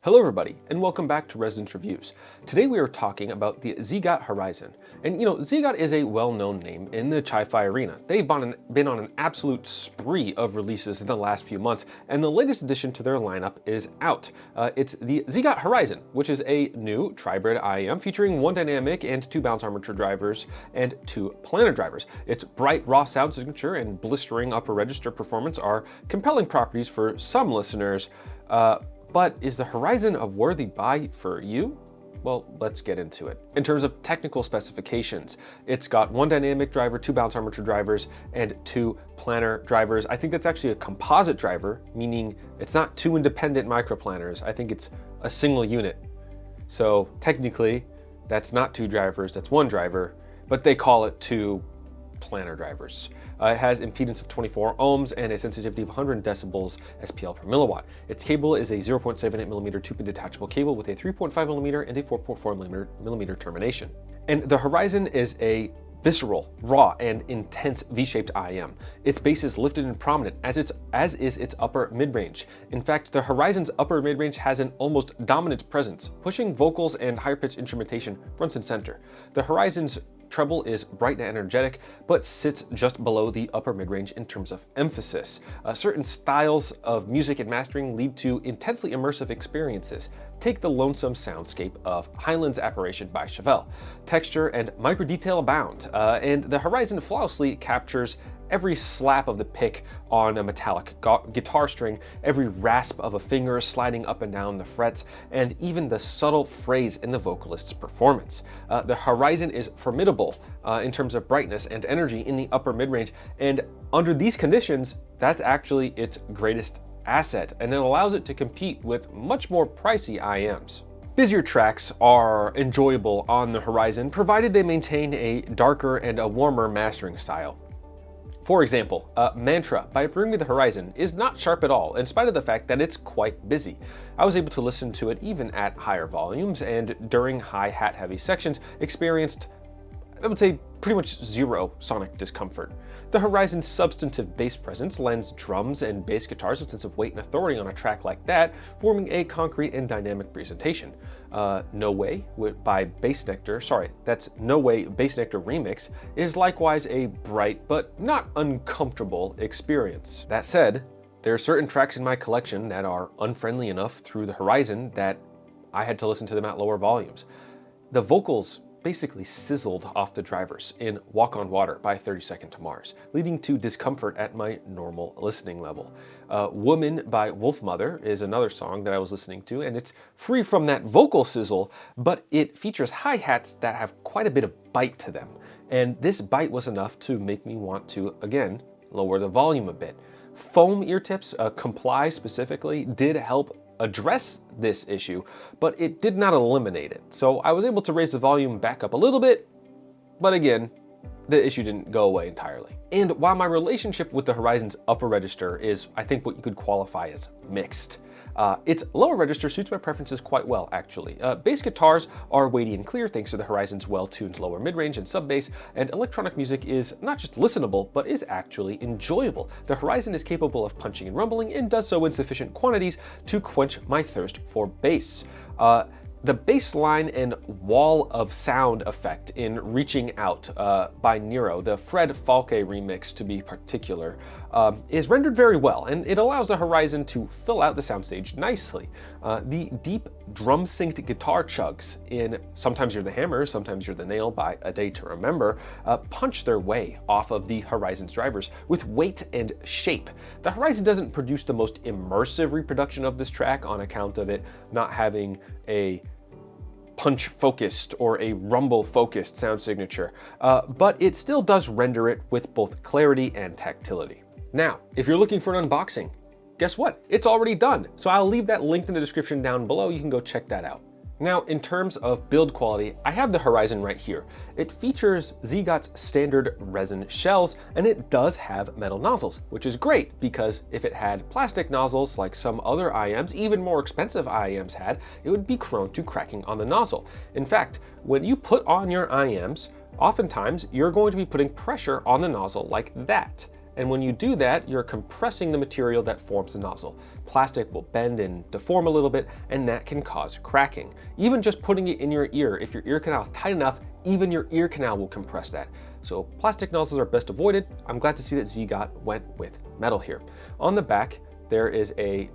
Hello everybody, and welcome back to Residence Reviews. Today we are talking about the ZiiGaat Horizon. And ZiiGaat is a well-known name in the chi-fi arena. They've been on an absolute spree of releases in the last few months, and the latest addition to their lineup is out. It's the ZiiGaat Horizon, which is a new tri-bred IEM featuring 1 dynamic and 2 bounce armature drivers and 2 planar drivers. Its bright raw sound signature and blistering upper register performance are compelling properties for some listeners. But is the Horizon a worthy buy for you? Well, let's get into it. In terms of technical specifications, it's got 1 dynamic driver, 2 bounce armature drivers, and 2 planar drivers. I think that's actually a composite driver, meaning it's not 2 independent microplanars. I think it's a single unit. So technically, that's not 2 drivers, that's 1 driver, but they call it 2 planar drivers. It has impedance of 24 ohms and a sensitivity of 100 decibels SPL per milliwatt. Its cable is a 0.78mm 2-pin detachable cable with a 3.5mm and a 4.4mm termination. And the Horizon is a visceral, raw, and intense V-shaped IEM. Its bass is lifted and prominent, as is its upper mid-range. In fact, the Horizon's upper mid-range has an almost dominant presence, pushing vocals and higher-pitched instrumentation front and center. The Horizon's treble is bright and energetic, but sits just below the upper mid-range in terms of emphasis. Certain styles of music and mastering lead to intensely immersive experiences. Take the lonesome soundscape of Highlands Apparition by Chevelle. Texture and micro-detail abound, and the Horizon flawlessly captures every slap of the pick on a metallic guitar string, every rasp of a finger sliding up and down the frets, and even the subtle phrase in the vocalist's performance. The Horizon is formidable in terms of brightness and energy in the upper mid-range, and under these conditions, that's actually its greatest asset, and it allows it to compete with much more pricey IEMs. Busier tracks are enjoyable on the Horizon, provided they maintain a darker and a warmer mastering style. For example, Mantra by Bring Me the Horizon is not sharp at all, in spite of the fact that it's quite busy. I was able to listen to it even at higher volumes, and during hi-hat heavy sections experienced, I would say, pretty much zero sonic discomfort. The Horizon's substantive bass presence lends drums and bass guitars a sense of weight and authority on a track like that, forming a concrete and dynamic presentation. No Way by Bass Nectar, that's No Way Bass Nectar Remix, is likewise a bright but not uncomfortable experience. That said, there are certain tracks in my collection that are unfriendly enough through the Horizon that I had to listen to them at lower volumes. The vocals basically sizzled off the drivers in Walk on Water by 32nd to Mars, leading to discomfort at my normal listening level. Woman by Wolfmother is another song that I was listening to, and it's free from that vocal sizzle, but it features hi-hats that have quite a bit of bite to them. And this bite was enough to make me want to, again, lower the volume a bit. Foam ear tips, Comply specifically, did help address this issue, but it did not eliminate it. So I was able to raise the volume back up a little bit, but again, the issue didn't go away entirely. And while my relationship with the Horizon's upper register is, I think, what you could qualify as mixed, its lower register suits my preferences quite well, actually. Bass guitars are weighty and clear thanks to the Horizon's well-tuned lower mid-range and sub-bass, and electronic music is not just listenable, but is actually enjoyable. The Horizon is capable of punching and rumbling, and does so in sufficient quantities to quench my thirst for bass. The bass line and wall of sound effect in Reaching Out by Nero, the Fred Falke remix to be particular, is rendered very well, and it allows the Horizon to fill out the soundstage nicely. The deep drum-synced guitar chugs in Sometimes You're the Hammer, Sometimes You're the Nail by A Day to Remember punch their way off of the Horizon's drivers with weight and shape. The Horizon doesn't produce the most immersive reproduction of this track on account of it not having a punch-focused or a rumble-focused sound signature, but it still does render it with both clarity and tactility. Now, if you're looking for an unboxing, guess what? It's already done. So I'll leave that linked in the description down below. You can go check that out. Now, in terms of build quality, I have the Horizon right here. It features ZiiGaat's standard resin shells, and it does have metal nozzles, which is great because if it had plastic nozzles like some other IEMs, even more expensive IEMs had, it would be prone to cracking on the nozzle. In fact, when you put on your IEMs, oftentimes you're going to be putting pressure on the nozzle like that. And when you do that, you're compressing the material that forms the nozzle. Plastic will bend and deform a little bit, and that can cause cracking. Even just putting it in your ear, if your ear canal is tight enough, even your ear canal will compress that. So plastic nozzles are best avoided. I'm glad to see that ZiiGaat went with metal here. On the back, there is a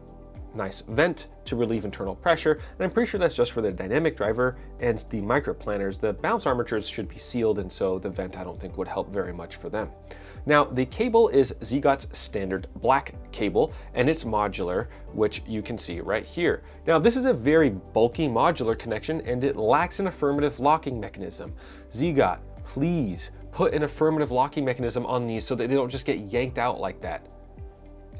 nice vent to relieve internal pressure, and I'm pretty sure that's just for the dynamic driver and the microplanners. The bounce armatures should be sealed, and so the vent I don't think would help very much for them. Now, the cable is ZiiGaat's standard black cable, and it's modular, which you can see right here. Now, this is a very bulky modular connection, and it lacks an affirmative locking mechanism. ZiiGaat, please put an affirmative locking mechanism on these so that they don't just get yanked out like that.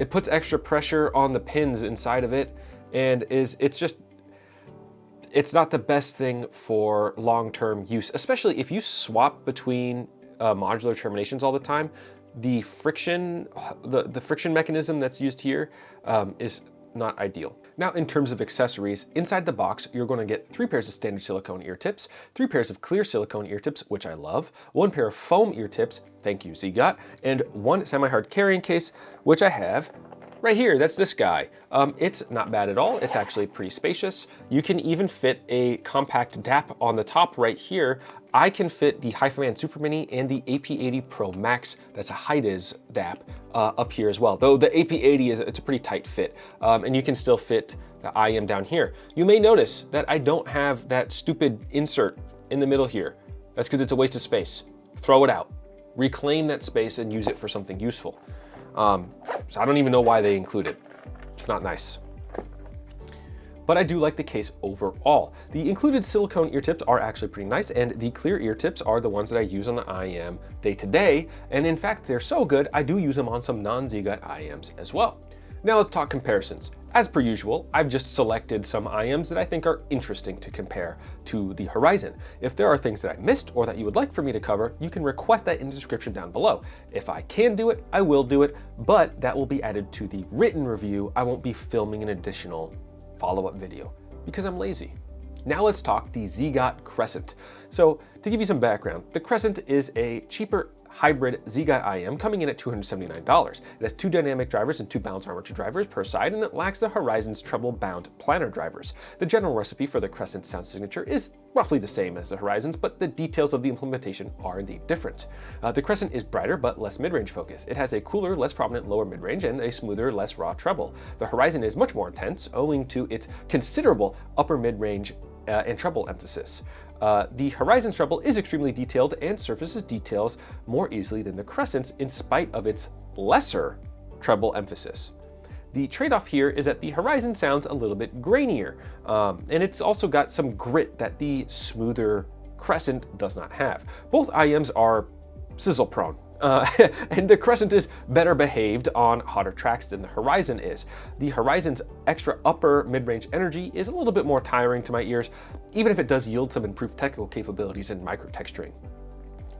It puts extra pressure on the pins inside of it, and it's not the best thing for long-term use, especially if you swap between modular terminations all the time. The friction mechanism that's used here is not ideal. Now, in terms of accessories, inside the box, you're going to get 3 pairs of standard silicone ear tips, 3 pairs of clear silicone ear tips, which I love, 1 pair of foam ear tips, thank you ZiiGaat, and 1 semi-hard carrying case, which I have right here. That's this guy. It's not bad at all. It's actually pretty spacious. You can even fit a compact DAP on the top right here. I can fit the HiFiman Super Mini and the AP80 Pro Max, that's a HiDis DAP, up here as well. Though the AP80 it's a pretty tight fit, and you can still fit the IM down here. You may notice that I don't have that stupid insert in the middle here. That's because it's a waste of space. Throw it out. Reclaim that space and use it for something useful. So I don't even know why they include it. It's not nice. But I do like the case overall. The included silicone ear tips are actually pretty nice, and the clear ear tips are the ones that I use on the IM day to day. And in fact, they're so good, I do use them on some non-ZiiGaat IMs as well. Now let's talk comparisons. As per usual, I've just selected some IMs that I think are interesting to compare to the Horizon. If there are things that I missed or that you would like for me to cover, you can request that in the description down below. If I can do it, I will do it, but that will be added to the written review. I won't be filming an additional follow-up video because I'm lazy. Now let's talk the ZiiGaat Crescent. So to give you some background, the Crescent is a cheaper hybrid ZiiGaat IM coming in at $279. It has 2 dynamic drivers and 2 bounce armature drivers per side, and it lacks the Horizon's treble bound planner drivers. The general recipe for the Crescent sound signature is roughly the same as the Horizon's, but the details of the implementation are indeed different. The Crescent is brighter but less mid-range focus. It has a cooler, less prominent lower mid-range and a smoother, less raw treble. The Horizon is much more intense, owing to its considerable upper mid-range and treble emphasis. The Horizon's treble is extremely detailed and surfaces details more easily than the Crescent's in spite of its lesser treble emphasis. The trade-off here is that the Horizon sounds a little bit grainier, and it's also got some grit that the smoother Crescent does not have. Both IMs are sizzle prone. And the Crescent is better behaved on hotter tracks than the Horizon is. The Horizon's extra upper mid-range energy is a little bit more tiring to my ears, even if it does yield some improved technical capabilities in micro-texturing.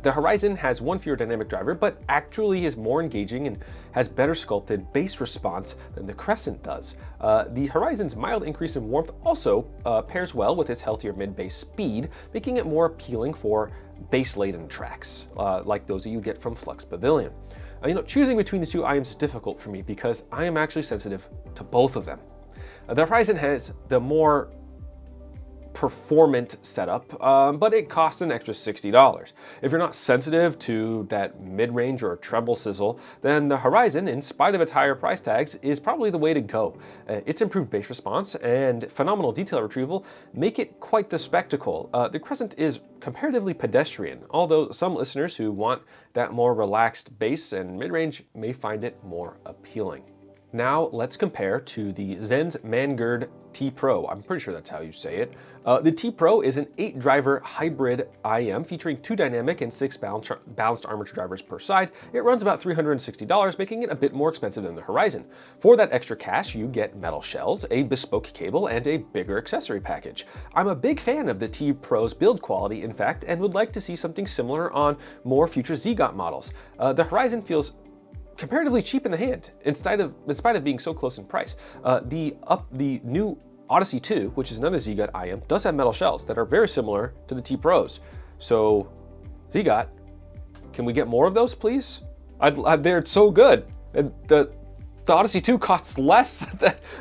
The Horizon has 1 fewer dynamic driver, but actually is more engaging and has better sculpted bass response than the Crescent does. The Horizon's mild increase in warmth also pairs well with its healthier mid-bass speed, making it more appealing for bass-laden tracks, like those that you get from Flux Pavilion. Choosing between the 2 IMs is difficult for me because I am actually sensitive to both of them. The Horizon has the more performant setup, but it costs an extra $60. If you're not sensitive to that mid-range or treble sizzle, then the Horizon, in spite of its higher price tags, is probably the way to go. Its improved bass response and phenomenal detail retrieval make it quite the spectacle. The Crescent is comparatively pedestrian, although some listeners who want that more relaxed bass and mid-range may find it more appealing. Now let's compare to the Xenns Tea Pro. I'm pretty sure that's how you say it. The Tea Pro is an 8-driver hybrid IM featuring 2 dynamic and 6 balanced armature drivers per side. It runs about $360, making it a bit more expensive than the Horizon. For that extra cash, you get metal shells, a bespoke cable, and a bigger accessory package. I'm a big fan of the Tea Pro's build quality, in fact, and would like to see something similar on more future ZiiGaat models. The Horizon feels comparatively cheap in the hand, in spite of being so close in price. The new Odyssey 2, which is another ZiiGaat IM, does have metal shells that are very similar to the Tea Pros. So, ZiiGaat, can we get more of those, please? They're so good. And the Odyssey 2 costs less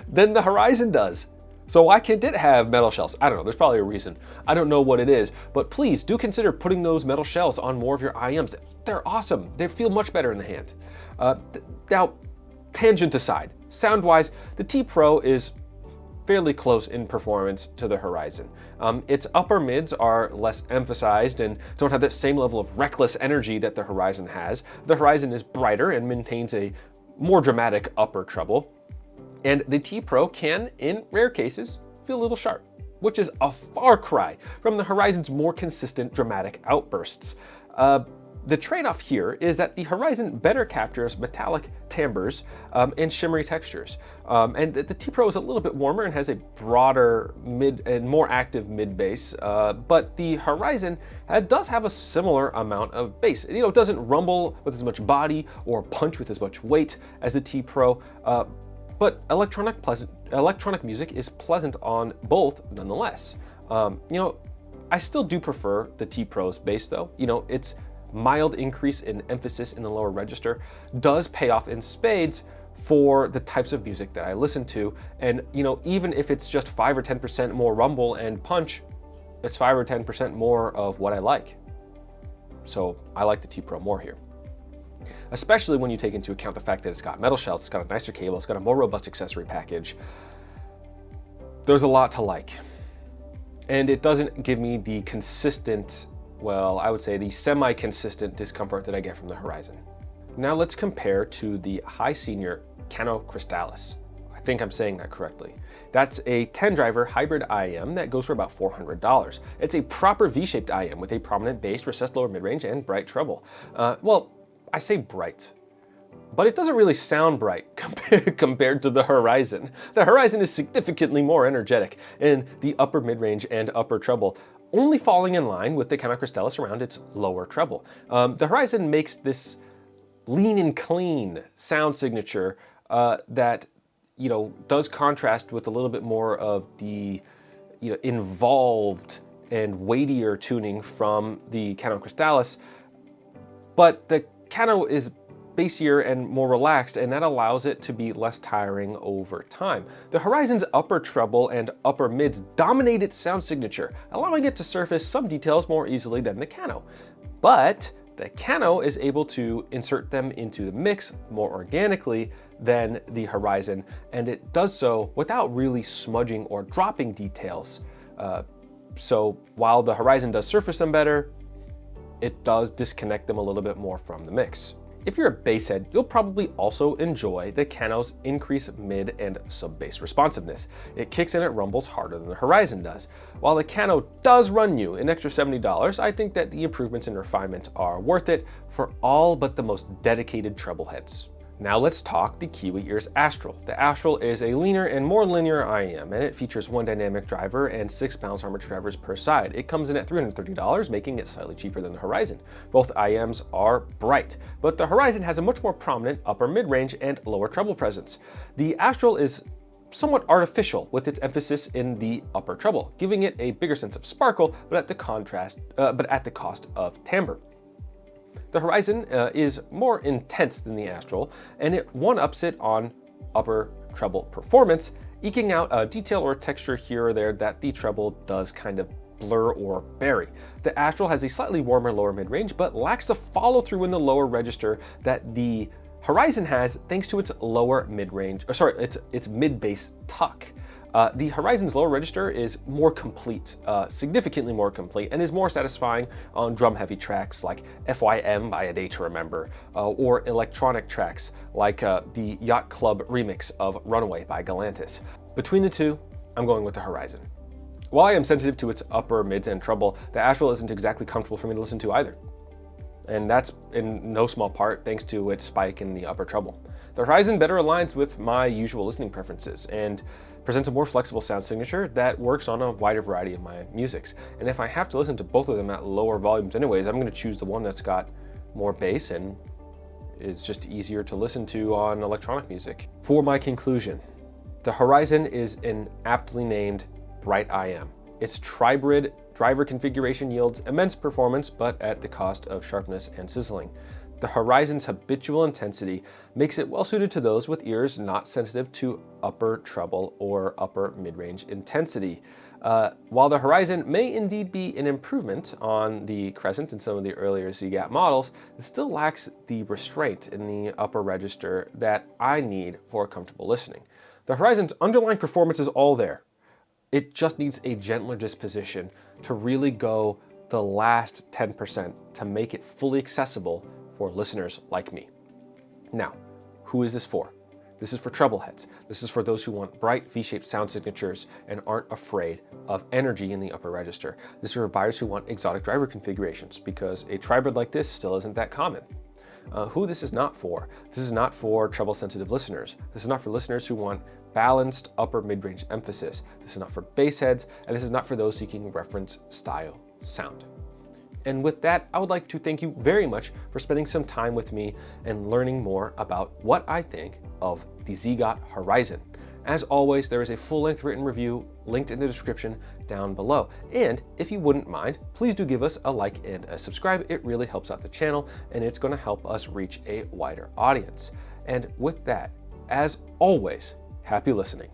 than the Horizon does. So why can't it have metal shells? I don't know, there's probably a reason. I don't know what it is, but please do consider putting those metal shells on more of your IMs. They're awesome. They feel much better in the hand. Now, tangent aside, sound-wise, the Tea Pro is fairly close in performance to the Horizon. Its upper mids are less emphasized and don't have that same level of reckless energy that the Horizon has. The Horizon is brighter and maintains a more dramatic upper treble. And the Tea Pro can, in rare cases, feel a little sharp, which is a far cry from the Horizon's more consistent dramatic outbursts. The trade-off here is that the Horizon better captures metallic timbres and shimmery textures. And the Tea Pro is a little bit warmer and has a broader mid and more active mid bass, but the Horizon does have a similar amount of bass. It doesn't rumble with as much body or punch with as much weight as the Tea Pro, but electronic music is pleasant on both nonetheless. I still do prefer the Tea Pro's bass though. Its mild increase in emphasis in the lower register does pay off in spades for the types of music that I listen to. And even if it's just 5 or 10% more rumble and punch, it's 5 or 10% more of what I like. So I like the Tea Pro more here. Especially when you take into account the fact that it's got metal shells, it's got a nicer cable, it's got a more robust accessory package. There's a lot to like. And it doesn't give me the consistent, well, I would say the semi-consistent discomfort that I get from the Horizon. Now let's compare to the HiSenior Cano Cristales. I think I'm saying that correctly. That's a 10-driver hybrid IM that goes for about $400. It's a proper V-shaped IM with a prominent bass, recessed lower mid-range, and bright treble. Well, I say bright, but it doesn't really sound bright compared to the Horizon. The Horizon is significantly more energetic in the upper mid-range and upper treble, only falling in line with the Cano Cristales around its lower treble. The Horizon makes this lean and clean sound signature that does contrast with a little bit more of the involved and weightier tuning from the Cano Cristales, but the Cano is bassier and more relaxed, and that allows it to be less tiring over time. The Horizon's upper treble and upper mids dominate its sound signature, allowing it to surface some details more easily than the Cano. But the Cano is able to insert them into the mix more organically than the Horizon, and it does so without really smudging or dropping details. So while the Horizon does surface them better, it does disconnect them a little bit more from the mix. If you're a bass head, you'll probably also enjoy the Cano's increased mid and sub-bass responsiveness. It kicks in at rumbles harder than the Horizon does. While the Cano does run you an extra $70, I think that the improvements and refinement are worth it for all but the most dedicated treble heads. Now let's talk the Kiwi Ears Astral. The Astral is a leaner and more linear IM, and it features one dynamic driver and 6 balance armature drivers per side. It comes in at $330, making it slightly cheaper than the Horizon. Both IMs are bright, but the Horizon has a much more prominent upper mid-range and lower treble presence. The Astral is somewhat artificial with its emphasis in the upper treble, giving it a bigger sense of sparkle, but at the cost of timbre. The Horizon is more intense than the Astral, and it one-ups it on upper treble performance, eking out a detail or texture here or there that the treble does kind of blur or bury. The Astral has a slightly warmer lower mid-range, but lacks the follow-through in the lower register that the Horizon has thanks to its lower mid-range, its mid-bass tuck. The Horizon's lower register is more complete, significantly more complete, and is more satisfying on drum-heavy tracks like FYM by A Day to Remember, or electronic tracks like the Yacht Club remix of Runaway by Galantis. Between the two, I'm going with the Horizon. While I am sensitive to its upper mids and treble, the Astral isn't exactly comfortable for me to listen to either. And that's in no small part thanks to its spike in the upper treble. The Horizon better aligns with my usual listening preferences and presents a more flexible sound signature that works on a wider variety of my musics. And if I have to listen to both of them at lower volumes anyways, I'm going to choose the one that's got more bass and is just easier to listen to on electronic music. For my conclusion, the Horizon is an aptly named bright IM. Its tribrid driver configuration yields immense performance, but at the cost of sharpness and sizzling. The Horizon's habitual intensity makes it well suited to those with ears not sensitive to upper treble or upper mid-range intensity. While the Horizon may indeed be an improvement on the Crescent and some of the earlier ZiiGaat models, it still lacks the restraint in the upper register that I need for comfortable listening. The Horizon's underlying performance is all there. It just needs a gentler disposition to really go the last 10% to make it fully accessible for listeners like me. Now, who is this for? This is for treble heads. This is for those who want bright V-shaped sound signatures and aren't afraid of energy in the upper register. This is for buyers who want exotic driver configurations because a tribrid like this still isn't that common. Who this is not for? This is not for treble sensitive listeners. This is not for listeners who want balanced upper mid-range emphasis. This is not for bass heads, and this is not for those seeking reference style sound. And with that, I would like to thank you very much for spending some time with me and learning more about what I think of the ZiiGaat Horizon. As always, there is a full-length written review linked in the description down below. And if you wouldn't mind, please do give us a like and a subscribe. It really helps out the channel, and it's going to help us reach a wider audience. And with that, as always, happy listening.